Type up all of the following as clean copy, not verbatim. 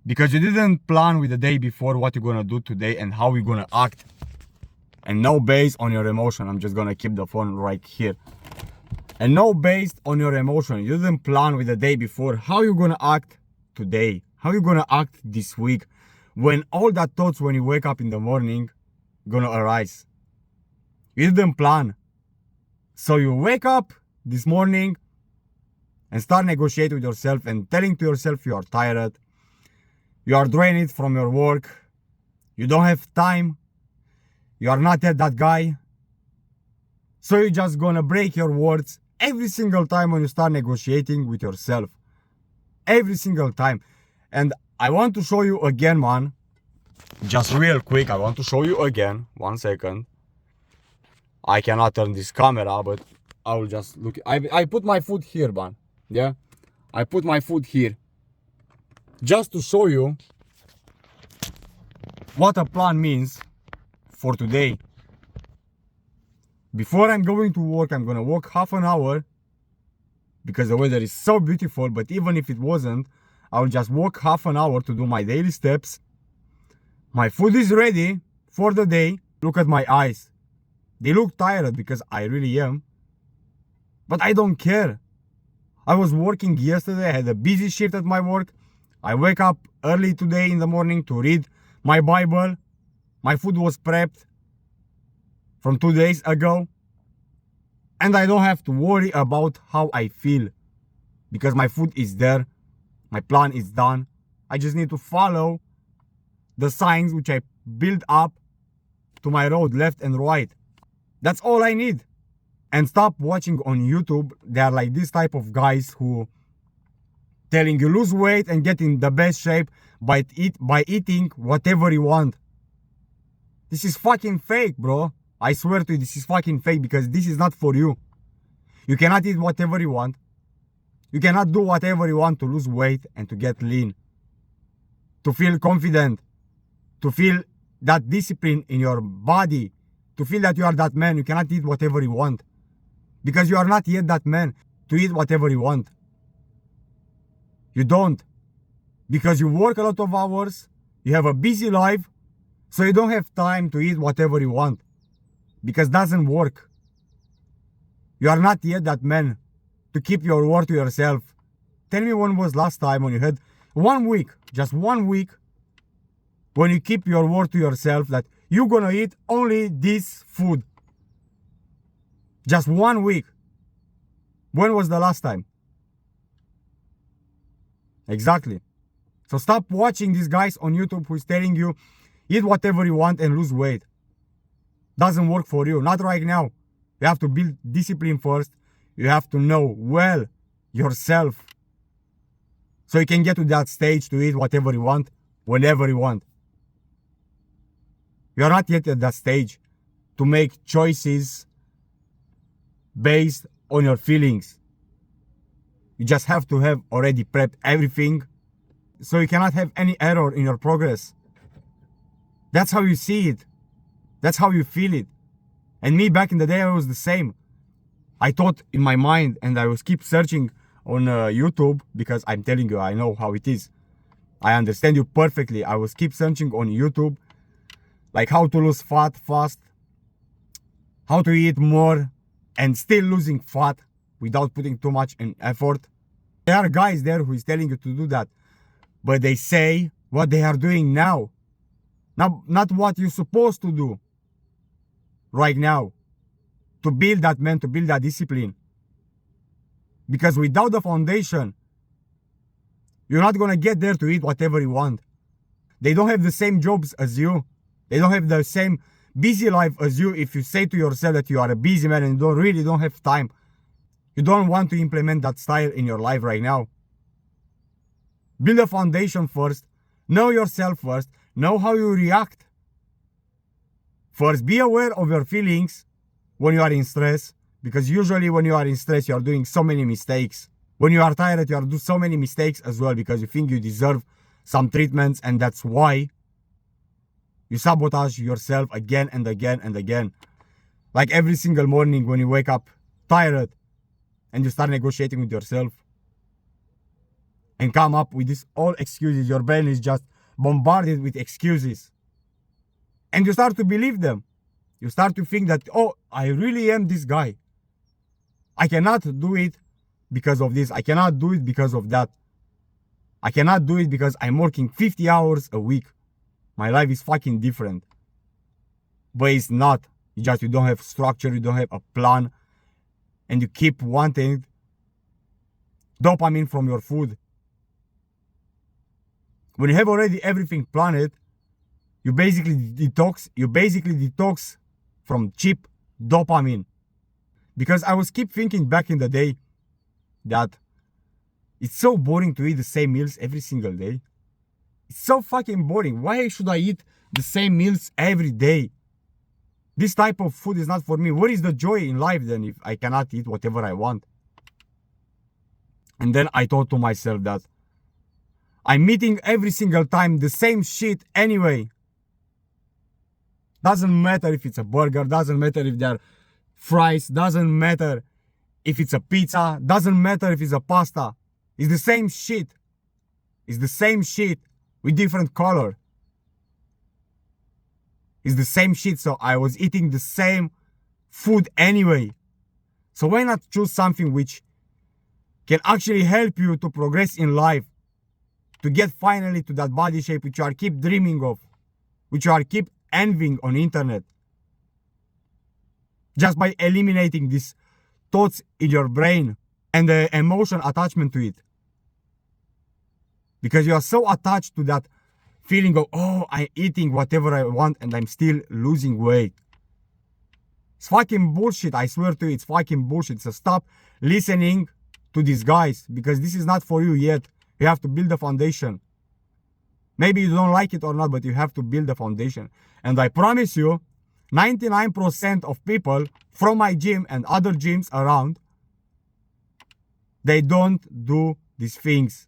Because you didn't plan with the day before what you're gonna do today and how you're gonna act. And no based on your emotion. I'm just gonna keep the phone right here. And no based on your emotion. You didn't plan with the day before how you're gonna act today. How you're gonna act this week. When all that thoughts when you wake up in the morning gonna arise. You didn't plan. So you wake up this morning and start negotiating with yourself and telling to yourself you are tired. You are drained from your work. You don't have time. You are not yet that guy. So you're just gonna break your words every single time when you start negotiating with yourself. Every single time. And I want to show you again, man. Just real quick, I want to show you again. 1 second. I cannot turn this camera, but I will just look. I put my foot here, man. Yeah? I put my foot here. Just to show you what a plan means for today. Before I'm going to work, I'm gonna walk half an hour because the weather is so beautiful. But even if it wasn't, I will just walk half an hour to do my daily steps. My food is ready for the day. Look at my eyes. They look tired because I really am. But I don't care. I was working yesterday. I had a busy shift at my work. I wake up early today in the morning to read my Bible. My food was prepped from 2 days ago. And I don't have to worry about how I feel. Because my food is there. My plan is done. I just need to follow the signs which I build up to my road, left and right. That's all I need. And stop watching on YouTube. They are like this type of guys who telling you lose weight and get in the best shape by eating whatever you want. This is fucking fake, bro. I swear to you, this is fucking fake because this is not for you. You cannot eat whatever you want. You cannot do whatever you want to lose weight and to get lean. To feel confident. To feel that discipline in your body. To feel that you are that man. You cannot eat whatever you want. Because you are not yet that man to eat whatever you want. You don't. Because you work a lot of hours. You have a busy life. So you don't have time to eat whatever you want. Because it doesn't work. You are not yet that man to keep your word to yourself. Tell me when was last time when you had 1 week, just 1 week, when you keep your word to yourself that you're gonna eat only this food. Just 1 week. When was the last time? Exactly. So stop watching these guys on YouTube who's telling you eat whatever you want and lose weight. Doesn't work for you. Not right now. You have to build discipline first. You have to know well yourself. So you can get to that stage to eat whatever you want, whenever you want. You are not yet at that stage to make choices based on your feelings. You just have to have already prepped everything. So you cannot have any error in your progress. That's how you see it. That's how you feel it. And me back in the day, I was the same. I thought in my mind and I was keep searching on YouTube because I'm telling you, I know how it is. I understand you perfectly. I was keep searching on YouTube like how to lose fat fast, how to eat more and still losing fat without putting too much in effort. There are guys there who is telling you to do that, but they say what they are doing now, not what you're supposed to do right now to build that man, to build that discipline. Because without the foundation, you're not gonna get there to eat whatever you want. They don't have the same jobs as you. They don't have the same busy life as you. If you say to yourself that you are a busy man and you don't have time, you don't want to implement that style in your life right now. Build a foundation first. Know yourself first. Know how you react. First, be aware of your feelings when you are in stress. Because usually when you are in stress, you are doing so many mistakes. When you are tired, you are doing so many mistakes as well because you think you deserve some treatments, and that's why you sabotage yourself again and again and again. Like every single morning when you wake up tired and you start negotiating with yourself. and come up with this all excuses. Your brain is just bombarded with excuses. And you start to believe them. You start to think that, oh, I really am this guy. I cannot do it because of this. I cannot do it because of that. I cannot do it because I'm working 50 hours a week. My life is fucking different. But it's not. You don't have structure, you don't have a plan, and you keep wanting dopamine from your food. When you have already everything planned, you basically detox from cheap dopamine. Because I was keep thinking back in the day that it's so boring to eat the same meals every single day. It's so fucking boring. Why should I eat the same meals every day? This type of food is not for me. What is the joy in life then if I cannot eat whatever I want? And then I thought to myself that I'm eating every single time the same shit anyway. Doesn't matter if it's a burger, doesn't matter if they're fries, doesn't matter if it's a pizza, doesn't matter if it's a pasta. It's the same shit. It's the same shit with different color. It's the same shit, so I was eating the same food anyway. So why not choose something which can actually help you to progress in life, to get finally to that body shape which you are keep dreaming of, which you are keep envying on internet. Just by eliminating these thoughts in your brain and the emotion attachment to it. Because you are so attached to that feeling of, oh, I'm eating whatever I want and I'm still losing weight. It's fucking bullshit, I swear to you, it's fucking bullshit. So stop listening to these guys, because this is not for you yet. You have to build a foundation. Maybe you don't like it or not, but you have to build a foundation. And I promise you, 99% of people from my gym and other gyms around, they don't do these things.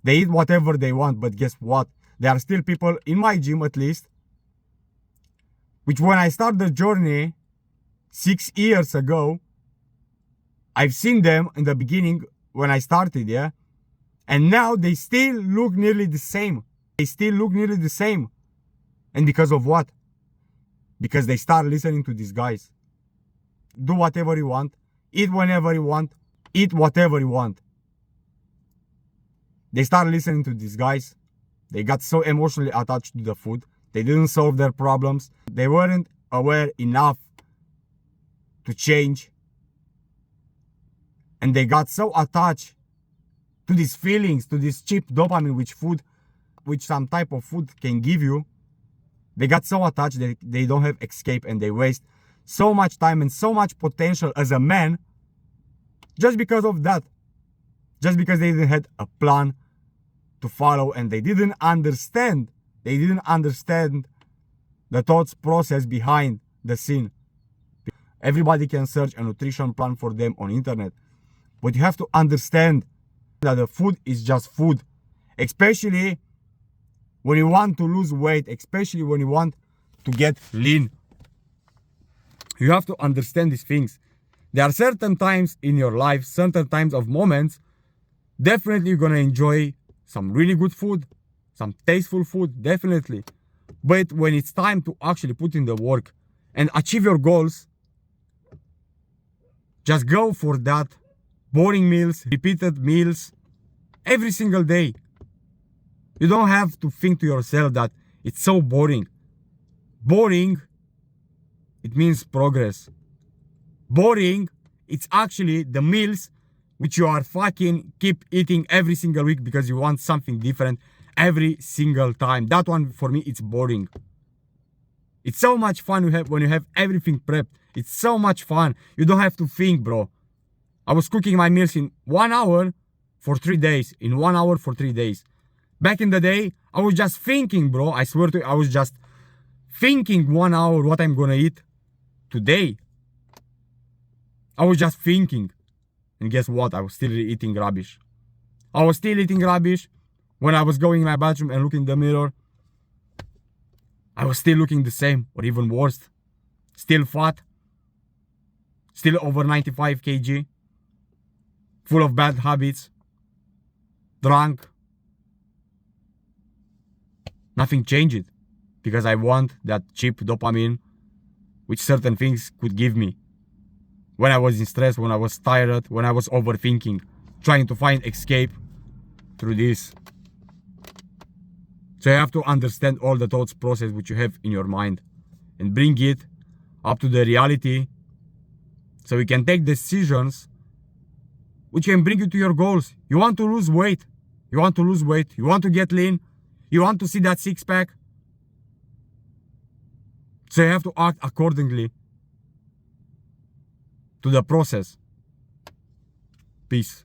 They eat whatever they want, but guess what? There are still people in my gym, at least, which when I started the journey 6 years ago, I've seen them in the beginning when I started, yeah? And now they still look nearly the same. They still look nearly the same. And because of what? Because they start listening to these guys. Do whatever you want. Eat whenever you want. Eat whatever you want. They start listening to these guys. They got so emotionally attached to the food. They didn't solve their problems. They weren't aware enough to change. And they got so attached to these feelings, to this cheap dopamine which some type of food can give you. They got so attached that they don't have escape, and they waste so much time and so much potential as a man just because of that. Just because they didn't have a plan to follow, and they didn't understand. They didn't understand the thoughts process behind the scene. Everybody can search a nutrition plan for them on internet. But you have to understand that the food is just food. Especially when you want to lose weight, especially when you want to get lean. You have to understand these things. There are certain times in your life, certain times of moments, definitely you're gonna enjoy some really good food, some tasteful food, definitely. But when it's time to actually put in the work and achieve your goals, just go for that boring meals, repeated meals, every single day. You don't have to think to yourself that it's so boring. Boring, it means progress. Boring, it's actually the meals which you are fucking keep eating every single week because you want something different every single time. That one, for me, it's boring. It's so much fun when you have everything prepped. It's so much fun. You don't have to think, bro. I was cooking my meals in 1 hour for 3 days. In 1 hour for 3 days. Back in the day, I was just thinking, bro. I swear to you, I was just thinking 1 hour what I'm gonna eat today. I was just thinking. And guess what? I was still eating rubbish. I was still eating rubbish. When I was going in my bathroom and looking in the mirror, I was still looking the same, or even worse. Still fat. Still over 95 kg. Full of bad habits. drunk, nothing changed because I want that cheap dopamine which certain things could give me. When I was in stress, when I was tired, when I was overthinking, trying to find escape through this. So you have to understand all the thoughts process which you have in your mind and bring it up to the reality so you can take decisions which can bring you to your goals. You want to lose weight. You want to lose weight. You want to get lean. You want to see that six pack. So you have to act accordingly to the process. Peace.